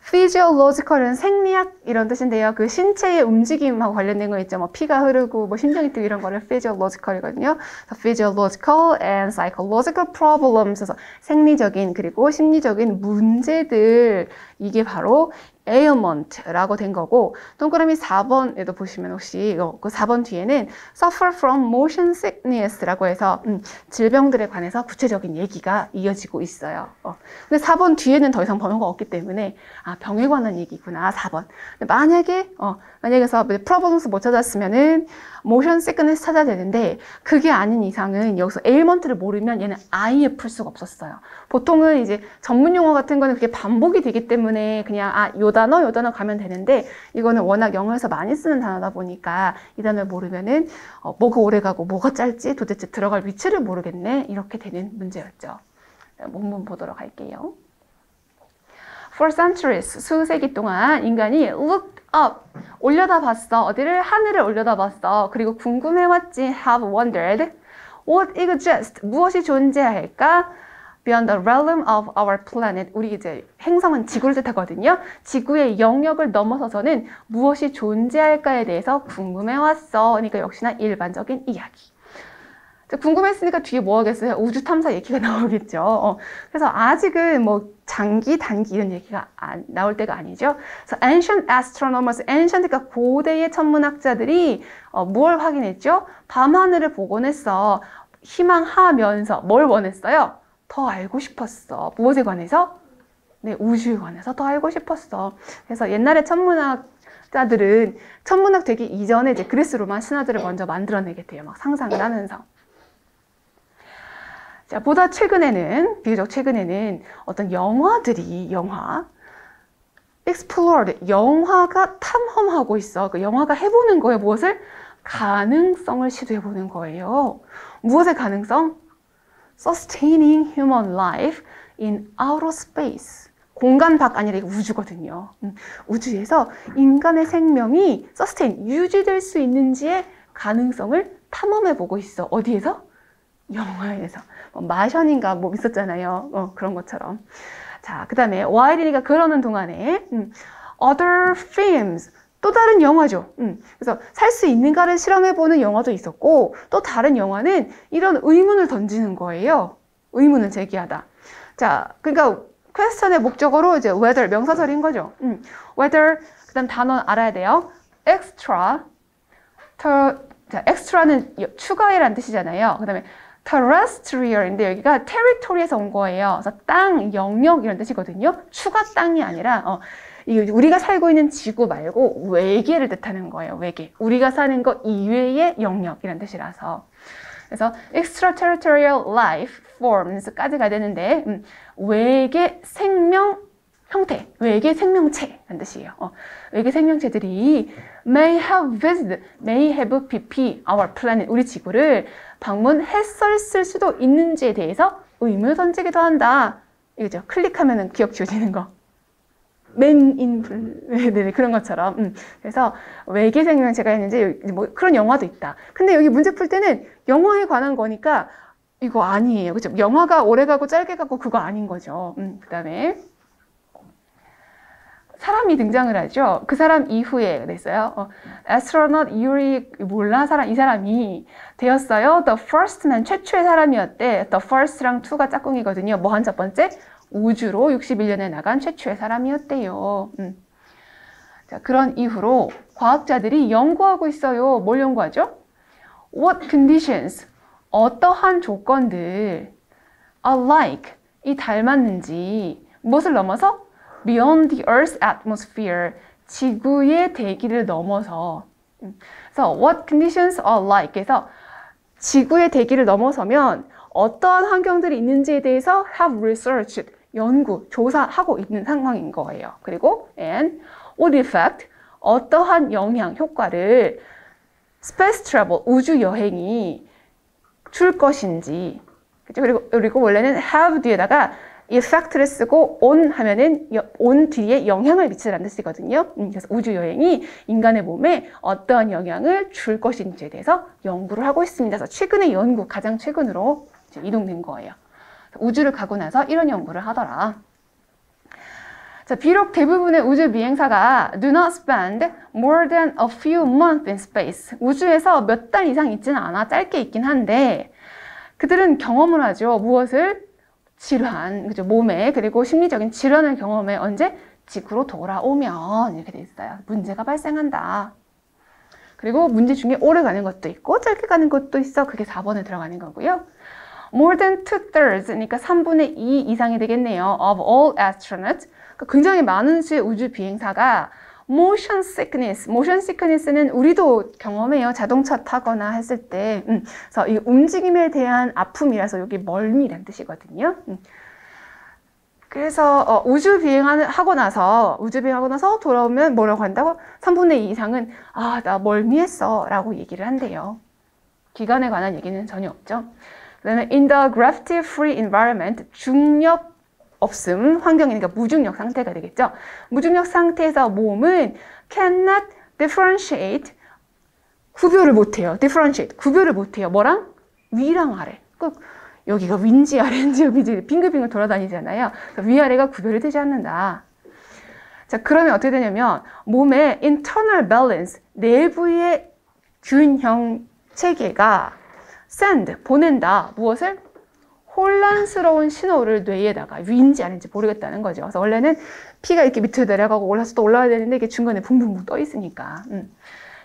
Physiological은 생리학 이런 뜻인데요. 그 신체의 움직임하고 관련된 거 있죠. 뭐 피가 흐르고 뭐 심장이 뛰고 이런 거를 physiological이거든요. Physiological and psychological problems. 그래서 생리적인 그리고 심리적인 문제들 이게 바로 ailment라고 된 거고 동그라미 4번에도 보시면 혹시 그 4번 뒤에는 suffer from motion sickness라고 해서 질병들에 관해서 구체적인 얘기가 이어지고 있어요. 근데 4번 뒤에는 더 이상 번호가 없기 때문에 아 병에 관한 얘기구나 4번. 근데 만약에 만약에서 problems 못 찾았으면은 motion sickness 찾아야 되는데 그게 아닌 이상은 여기서 ailment를 모르면 얘는 아예 풀 수가 없었어요. 보통은 이제 전문 용어 같은 거는 그게 반복이 되기 때문에 그냥 요 단어 가면 되는데 이거는 워낙 영어에서 많이 쓰는 단어다 보니까 이 단어를 모르면은 뭐가 오래 가고 뭐가 짧지 도대체 들어갈 위치를 모르겠네 이렇게 되는 문제였죠. 본문 보도록 할게요. For centuries, 수세기 동안 인간이 looked up, 올려다봤어. 어디를? 하늘을 올려다봤어. 그리고 궁금해왔지. have wondered. What exists? 무엇이 존재할까? Beyond the realm of our planet. 우리 이제 행성은 지구를 뜻하거든요. 지구의 영역을 넘어서서는 무엇이 존재할까에 대해서 궁금해왔어. 그러니까 역시나 일반적인 이야기. 궁금했으니까 뒤에 뭐 하겠어요? 우주 탐사 얘기가 나오겠죠. 그래서 아직은 뭐 장기, 단기 이런 얘기가 나올 때가 아니죠. 그래서 ancient astronomers, ancient 그러니까 고대의 천문학자들이 뭘 확인했죠? 밤하늘을 보곤 했어. 희망하면서 뭘 원했어요? 더 알고 싶었어. 무엇에 관해서? 네, 우주에 관해서 더 알고 싶었어. 그래서 옛날에 천문학자들은 천문학 되기 이전에 이제 그리스 로마 신화들을 먼저 만들어내게 돼요. 막 상상을 하면서. 자, 보다 최근에는, 비교적 최근에는 어떤 explored, 영화가 탐험하고 있어. 그 영화가 해보는 거예요. 무엇을? 가능성을 시도해보는 거예요. 무엇의 가능성? Sustaining human life in outer space. 공간 밖 아니라 이거 우주거든요. 우주에서 인간의 생명이 sustain, 유지될 수 있는지의 가능성을 탐험해보고 있어. 어디에서? 영화에서. 마션인가 뭐 있었잖아요. 그런 것처럼. 자, 그 다음에 while이니까 그러는 동안에 other films, 또 다른 영화죠. 그래서 살 수 있는가를 실험해보는 영화도 있었고 또 다른 영화는 이런 의문을 던지는 거예요. 의문을 제기하다. 자, 그러니까 퀘스천의 목적어로 이제 whether, 명사절인 거죠. whether, 그 다음 단어 알아야 돼요. extra, 자, extra는 추가이라는 뜻이잖아요. 그 다음에 terrestrial인데 여기가 territory에서 온 거예요. 그래서 땅, 영역 이런 뜻이거든요. 추가 땅이 아니라 우리가 살고 있는 지구 말고 외계를 뜻하는 거예요. 외계. 우리가 사는 것 이외의 영역이라는 뜻이라서. 그래서 extraterritorial life forms까지 가야 되는데 외계 생명 형태, 외계 생명체라는 뜻이에요. 외계 생명체들이 may have visited, may have PP, our planet, 우리 지구를 방문했었을 수도 있는지에 대해서 의문을 던지기도 한다. 이거죠. 클릭하면은 기억 지워지는 거. Man in 네, 그런 것처럼. 그래서 외계 생명체가 있는지 뭐 그런 영화도 있다. 근데 여기 문제 풀 때는 영화에 관한 거니까 이거 아니에요. 그렇죠? 영화가 오래 가고 짧게 가고 그거 아닌 거죠. 그다음에 사람이 등장을 하죠. 그 사람 이후에 그랬어요. astronaut Yuri 몰라 이 사람이 되었어요. The first man 최초의 사람이었대. The first랑 to가 짝꿍이거든요. 뭐 한 첫 번째? 우주로 61년에 나간 최초의 사람이었대요. 자, 그런 이후로 과학자들이 연구하고 있어요. 뭘 연구하죠? What conditions? 어떠한 조건들 alike 이 닮았는지 무엇을 넘어서? Beyond the Earth's atmosphere 지구의 대기를 넘어서 그래서 what conditions are like 해서 지구의 대기를 넘어서면 어떠한 환경들이 있는지에 대해서 have researched 연구, 조사하고 있는 상황인 거예요. 그리고 and what effect, 어떠한 영향, 효과를 space travel, 우주 여행이 줄 것인지. 그죠? 그리고 원래는 have 뒤에다가 effect를 쓰고 on 하면은 on 뒤에 영향을 미치라는 뜻이거든요. 그래서 우주 여행이 인간의 몸에 어떠한 영향을 줄 것인지에 대해서 연구를 하고 있습니다. 그래서 최근의 연구, 가장 최근으로 이제 이동된 거예요. 우주를 가고 나서 이런 연구를 하더라. 자, 비록 대부분의 우주 비행사가 do not spend more than a few months in space. 우주에서 몇 달 이상 있지는 않아. 짧게 있긴 한데 그들은 경험을 하죠. 무엇을? 질환, 그죠? 몸에, 그리고 심리적인 질환을 경험해. 언제? 지구로 돌아오면 이렇게 돼 있어요. 문제가 발생한다. 그리고 문제 중에 오래 가는 것도 있고 짧게 가는 것도 있어. 그게 4번에 들어가는 거고요. More than 2/3, 그러니까 3분의 2 이상이 되겠네요. Of all astronauts. 그러니까 굉장히 많은 수의 우주 비행사가 motion sickness. motion sickness는 우리도 경험해요. 자동차 타거나 했을 때. 그래서 이 움직임에 대한 아픔이라서 여기 멀미란 뜻이거든요. 그래서 우주 비행하고 나서 돌아오면 뭐라고 한다고? 3분의 2 이상은 나 멀미했어 라고 얘기를 한대요. 기간에 관한 얘기는 전혀 없죠. 그다음에 in the gravity free environment, 중력 없음 환경이니까 무중력 상태가 되겠죠. 무중력 상태에서 몸은 cannot differentiate, 구별을 못해요. differentiate, 구별을 못해요. 뭐랑? 위랑 아래. 여기가 위인지 아래인지 여기지 빙글빙글 돌아다니잖아요. 위아래가 구별이 되지 않는다. 자, 그러면 어떻게 되냐면 몸의 internal balance, 내부의 균형 체계가 send, 보낸다. 무엇을? 혼란스러운 신호를 뇌에다가 위인지 아닌지 모르겠다는 거죠. 그래서 원래는 피가 이렇게 밑으로 내려가고 올라서 또 올라와야 되는데 이게 중간에 붕붕붕 떠 있으니까.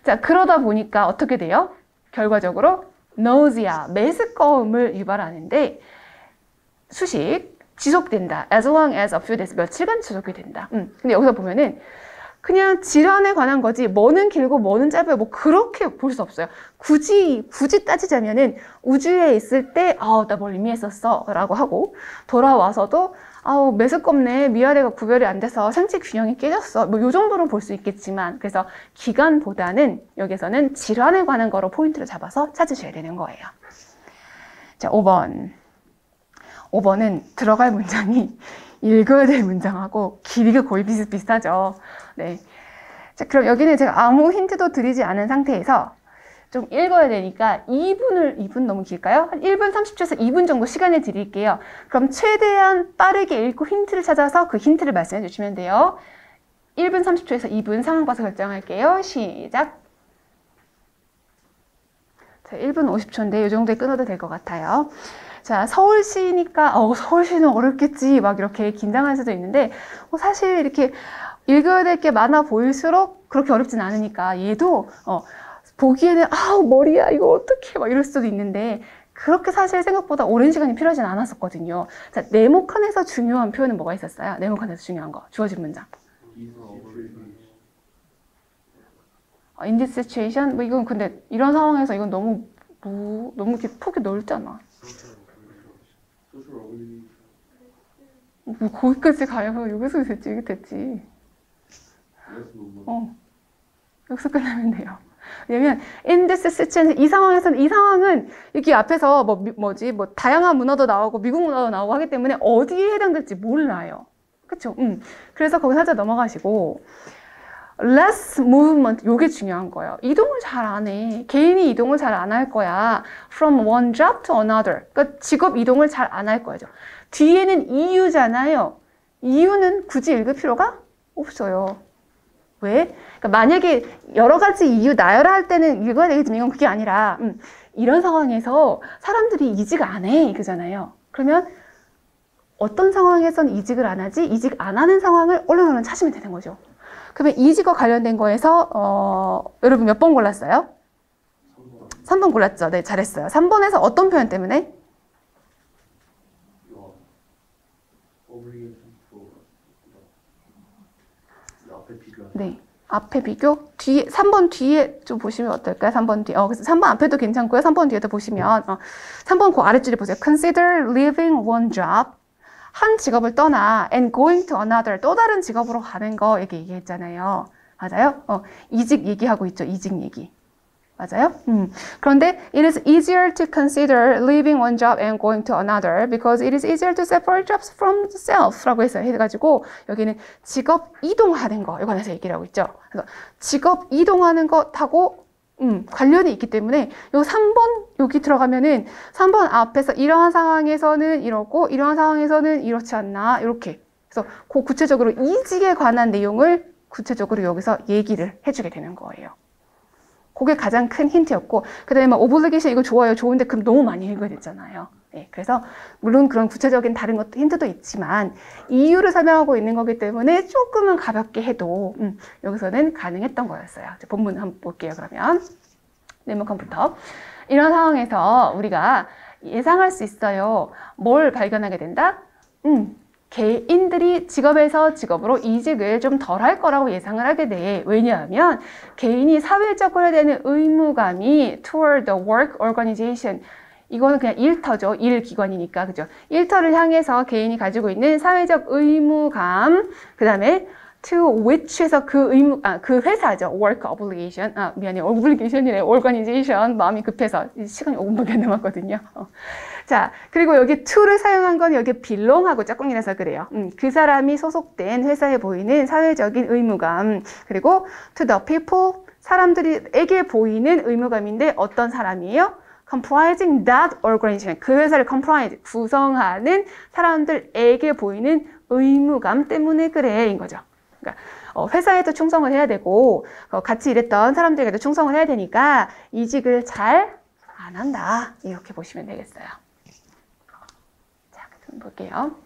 자, 그러다 보니까 어떻게 돼요? 결과적으로 nausea, 메스꺼움을 유발하는데 수식 지속된다. as long as a few days, 며칠간 지속이 된다. 근데 여기서 보면은 그냥 질환에 관한 거지 뭐는 길고 뭐는 짧아요. 뭐 그렇게 볼 수 없어요. 굳이 따지자면은 우주에 있을 때 나 멀미했었어 라고 하고 돌아와서도 메스껍네, 위아래가 구별이 안 돼서 생체 균형이 깨졌어. 뭐 요 정도로 볼 수 있겠지만 그래서 기간보다는 여기서는 질환에 관한 거로 포인트를 잡아서 찾으셔야 되는 거예요. 자, 5번은 들어갈 문장이 읽어야 될 문장하고 길이가 거의 비슷비슷하죠. 네. 자, 그럼 여기는 제가 아무 힌트도 드리지 않은 상태에서 좀 읽어야 되니까 2분 너무 길까요? 한 1분 30초에서 2분 정도 시간을 드릴게요. 그럼 최대한 빠르게 읽고 힌트를 찾아서 그 힌트를 말씀해 주시면 돼요. 1분 30초에서 2분 상황 봐서 결정할게요. 시작. 자, 1분 50초인데 이 정도에 끊어도 될 것 같아요. 자, 서울시니까 서울시는 어렵겠지 막 이렇게 긴장할 수도 있는데 사실 이렇게 읽어야 될 게 많아 보일수록 그렇게 어렵진 않으니까 얘도 보기에는 머리야 이거 어떡해 막 이럴 수도 있는데 그렇게 사실 생각보다 오랜 시간이 필요하진 않았었거든요. 자, 네모칸에서 중요한 표현은 뭐가 있었어요? 네모칸에서 중요한 거 주어진 문장. In this situation, 뭐 이건 근데 이런 상황에서 이건 너무 이렇게 폭이 넓잖아. 뭐 거기까지 가요. 여기서 됐지, 이게 됐지. 여기서 끝나면 돼요. 왜냐면 in this situation, 이 상황은 여기 앞에서 뭐 다양한 문화도 나오고 미국 문화도 나오고 하기 때문에 어디에 해당될지 몰라요. 그쵸? 그래서 거기 살짝 넘어가시고 less movement, 요게 중요한 거예요. 이동을 잘 안 해. 개인이 이동을 잘 안 할 거야. From one job to another. 그러니까 직업 이동을 잘 안 할 거죠. 뒤에는 이유잖아요. 이유는 굳이 읽을 필요가 없어요. 왜? 그러니까 만약에 여러 가지 이유 나열할 때는 읽어야 되겠지만 이건 그게 아니라 이런 상황에서 사람들이 이직 안 해. 이거잖아요. 그러면 어떤 상황에서는 이직을 안 하지? 이직 안 하는 상황을 얼른 찾으면 되는 거죠. 그러면 이직과 관련된 거에서 여러분 몇 번 골랐어요? 3번 골랐죠? 네, 잘했어요. 3번에서 어떤 표현 때문에? 네, 앞에 비교? 뒤에 3번 뒤에 좀 보시면 어떨까요? 3번 뒤에. 그래서 3번 앞에도 괜찮고요. 3번 뒤에도 보시면 3번 그 아랫줄에 보세요. Consider leaving one job. 한 직업을 떠나 and going to another, 또 다른 직업으로 가는 거 이렇게 얘기했잖아요. 맞아요? 이직 얘기하고 있죠. 이직 얘기. 맞아요? 그런데 it is easier to consider leaving one job and going to another because it is easier to separate jobs from self 라고 해가지고 여기는 직업 이동하는 거에 관해서 얘기를 하고 있죠. 그래서 직업 이동하는 것하고 관련이 있기 때문에 요 3번 여기 들어가면은 3번 앞에서 이러한 상황에서는 이렇고 이러한 상황에서는 이렇지 않나 이렇게 그래서 그 구체적으로 이직에 관한 내용을 구체적으로 여기서 얘기를 해주게 되는 거예요. 그게 가장 큰 힌트였고 그 다음에 오블리게이션 이거 좋아요. 좋은데 그럼 너무 많이 읽어야 되잖아요. 네, 그래서 물론 그런 구체적인 다른 것도 힌트도 있지만 이유를 설명하고 있는 거기 때문에 조금은 가볍게 해도 여기서는 가능했던 거였어요. 본문 한번 볼게요. 그러면 네모칸부터 이런 상황에서 우리가 예상할 수 있어요. 뭘 발견하게 된다? 개인들이 직업에서 직업으로 이직을 좀 덜 할 거라고 예상을 하게 돼. 왜냐하면 개인이 사회적으로 되는 의무감이 toward the work organization 이거는 그냥 일터죠. 일기관이니까 그죠. 일터를 향해서 개인이 가지고 있는 사회적 의무감 그 다음에 to which에서 그 회사죠. work obligation. 미안해. obligation이래. organization. 마음이 급해서 시간이 5분밖에 안 남았거든요. 자, 그리고 여기 to를 사용한 건 여기 belong하고 짝꿍이라서 그래요. 그 사람이 소속된 회사에 보이는 사회적인 의무감. 그리고 to the people, 사람들에게 보이는 의무감인데 어떤 사람이에요? comprising that organization. 그 회사를 comprise, 구성하는 사람들에게 보이는 의무감 때문에 그래. 인 거죠. 그러니까 회사에도 충성을 해야 되고 같이 일했던 사람들에게도 충성을 해야 되니까 이직을 잘 안 한다. 이렇게 보시면 되겠어요. 자, 좀 볼게요.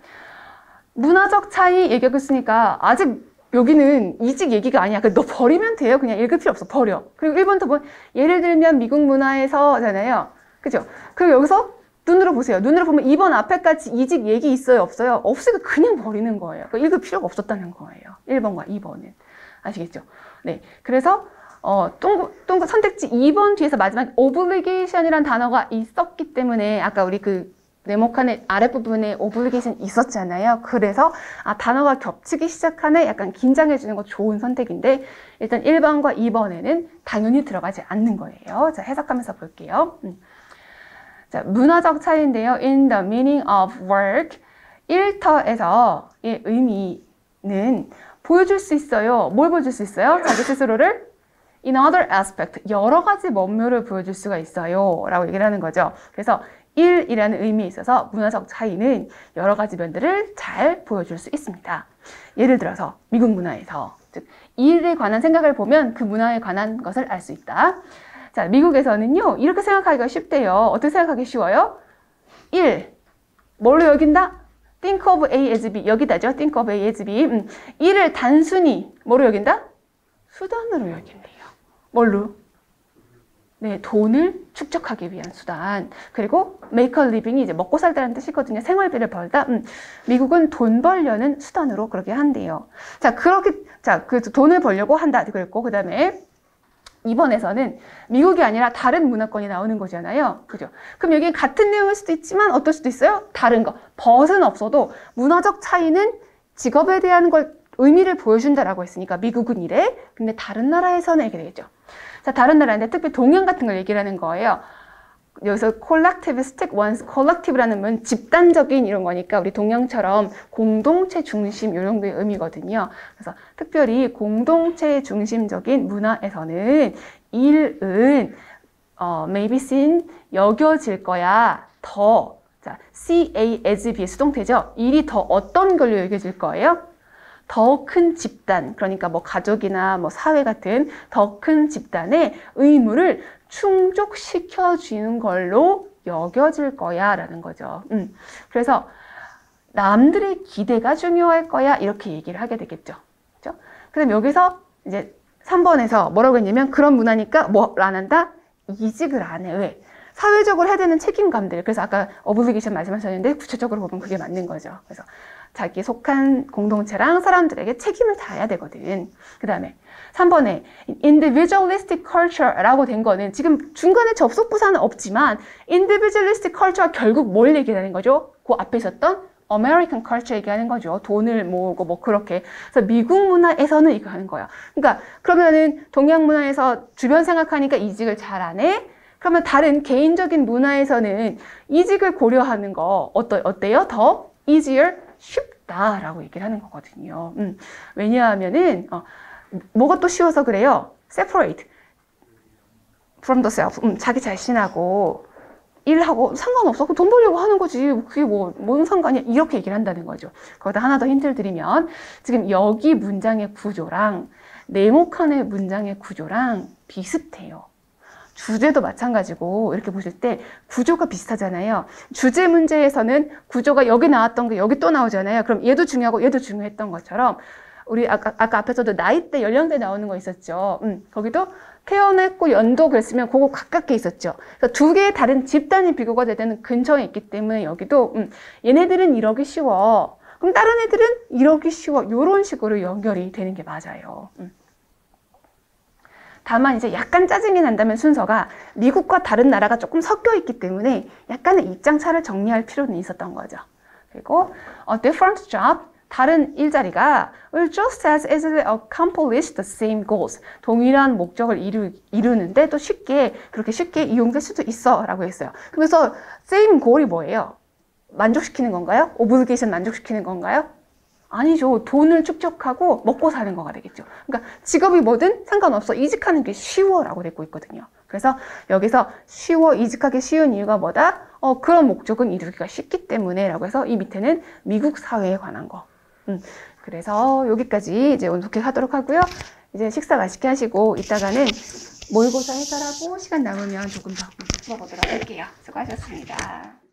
문화적 차이 얘기하고 있으니까 아직 여기는 이직 얘기가 아니야. 너 버리면 돼요. 그냥 읽을 필요 없어. 버려. 그리고 1번부터 뭐 예를 들면 미국 문화에서잖아요. 그죠? 그리고 여기서 눈으로 보세요. 눈으로 보면 2번 앞에까지 이직 얘기 있어요? 없어요? 없으니까 그냥 버리는 거예요. 그러니까 읽을 필요가 없었다는 거예요. 1번과 2번은. 아시겠죠? 네. 그래서 선택지 2번 뒤에서 마지막 obligation이란 단어가 있었기 때문에 아까 우리 그 네모칸의 아랫부분에 obligation 있었잖아요. 그래서 단어가 겹치기 시작하네 약간 긴장해 주는 거 좋은 선택인데 일단 1번과 2번에는 당연히 들어가지 않는 거예요. 자, 해석하면서 볼게요. 자, 문화적 차이인데요. In the meaning of work, 일터에서의 의미는 보여줄 수 있어요. 뭘 보여줄 수 있어요? 자기 스스로를 in other aspect, 여러 가지 면모를 보여줄 수가 있어요. 라고 얘기를 하는 거죠. 그래서 일이라는 의미에 있어서 문화적 차이는 여러 가지 면들을 잘 보여줄 수 있습니다. 예를 들어서 미국 문화에서 즉 일에 관한 생각을 보면 그 문화에 관한 것을 알 수 있다. 자, 미국에서는요 이렇게 생각하기가 쉽대요. 어떻게 생각하기 쉬워요? 일, 뭘로 여긴다? think of A as B, 여기다죠. think of A as B. 일을 단순히 뭐로 여긴다? 수단으로 여긴대요. 뭘로? 네, 돈을 축적하기 위한 수단. 그리고 make a living이 이제 먹고 살다는 뜻이거든요. 생활비를 벌다. 미국은 돈 벌려는 수단으로 그렇게 한대요. 자, 그 돈을 벌려고 한다. 그랬고, 그 다음에 2번에서는 미국이 아니라 다른 문화권이 나오는 거잖아요. 그죠? 그럼 여기 같은 내용일 수도 있지만 어떨 수도 있어요? 다른 거. 벗은 없어도 문화적 차이는 직업에 대한 걸 의미를 보여준다라고 했으니까 미국은 이래. 근데 다른 나라에서는 이렇게 되겠죠. 자, 다른 나라인데 특히 동양 같은 걸 얘기를 하는 거예요. 여기서 collective, stick ones, collective라는 건 집단적인 이런 거니까 우리 동양처럼 공동체 중심 이런 정도의 의미거든요. 그래서 특별히 공동체 중심적인 문화에서는 일은 maybe seen, 여겨질 거야. 더, 자, CA as B 수동태죠. 일이 더 어떤 걸로 여겨질 거예요? 더 큰 집단, 그러니까 뭐 가족이나 뭐 사회 같은 더 큰 집단의 의무를 충족시켜주는 걸로 여겨질 거야 라는 거죠. 그래서 남들의 기대가 중요할 거야 이렇게 얘기를 하게 되겠죠. 그렇죠? 그 다음에 여기서 이제 3번에서 뭐라고 했냐면 그런 문화니까 뭘 안 한다? 이직을 안 해. 왜? 사회적으로 해야 되는 책임감들. 그래서 아까 어블리게이션 말씀하셨는데 구체적으로 보면 그게 맞는 거죠. 그래서 자기 속한 공동체랑 사람들에게 책임을 다해야 되거든. 그 다음에 3번에 individualistic culture라고 된 거는 지금 중간에 접속 부사는 없지만 individualistic culture가 결국 뭘 얘기하는 거죠? 그 앞에 있었던 American culture 얘기하는 거죠. 돈을 모으고 뭐 그렇게. 그래서 미국 문화에서는 이거 하는 거예요. 그러니까 그러면은 동양 문화에서 주변 생각하니까 이직을 잘 안 해? 그러면 다른 개인적인 문화에서는 이직을 고려하는 거 어때요? 더 easier, 쉽다라고 얘기를 하는 거거든요. 왜냐하면은 뭐가 또 쉬워서 그래요? separate from the self. 자기 자신하고 일하고 상관없어. 돈 벌려고 하는 거지. 그게 뭔 상관이야. 이렇게 얘기를 한다는 거죠. 거기다 하나 더 힌트를 드리면 지금 여기 문장의 구조랑 네모칸의 문장의 구조랑 비슷해요. 주제도 마찬가지고 이렇게 보실 때 구조가 비슷하잖아요. 주제 문제에서는 구조가 여기 나왔던 게 여기 또 나오잖아요. 그럼 얘도 중요하고 얘도 중요했던 것처럼 우리 아까 앞에서도 나이대, 연령대 나오는 거 있었죠. 거기도 태어났고 연도 그랬으면 그거 가깝게 있었죠. 그래서 두 개의 다른 집단이 비교가 될 때는 근처에 있기 때문에 여기도 얘네들은 이러기 쉬워. 그럼 다른 애들은 이러기 쉬워. 이런 식으로 연결이 되는 게 맞아요. 다만 이제 약간 짜증이 난다면 순서가 미국과 다른 나라가 조금 섞여 있기 때문에 약간의 입장차를 정리할 필요는 있었던 거죠. 그리고 a different job, 다른 일자리가 will just as easily accomplish the same goals. 동일한 목적을 이루는데 또 그렇게 쉽게 이용될 수도 있어 라고 했어요. 그래서 same goal이 뭐예요? 만족시키는 건가요? obligation 만족시키는 건가요? 아니죠. 돈을 축적하고 먹고 사는 거가 되겠죠. 그러니까 직업이 뭐든 상관없어. 이직하는 게 쉬워라고 되고 있거든요. 그래서 여기서 이직하기 쉬운 이유가 뭐다? 그런 목적은 이루기가 쉽기 때문에 라고 해서 이 밑에는 미국 사회에 관한 거. 그래서 여기까지 이제 오늘 독해하도록 하고요. 이제 식사 맛있게 하시고 이따가는 모의고사 해설하고 시간 남으면 조금 더 풀어보도록 할게요. 수고하셨습니다.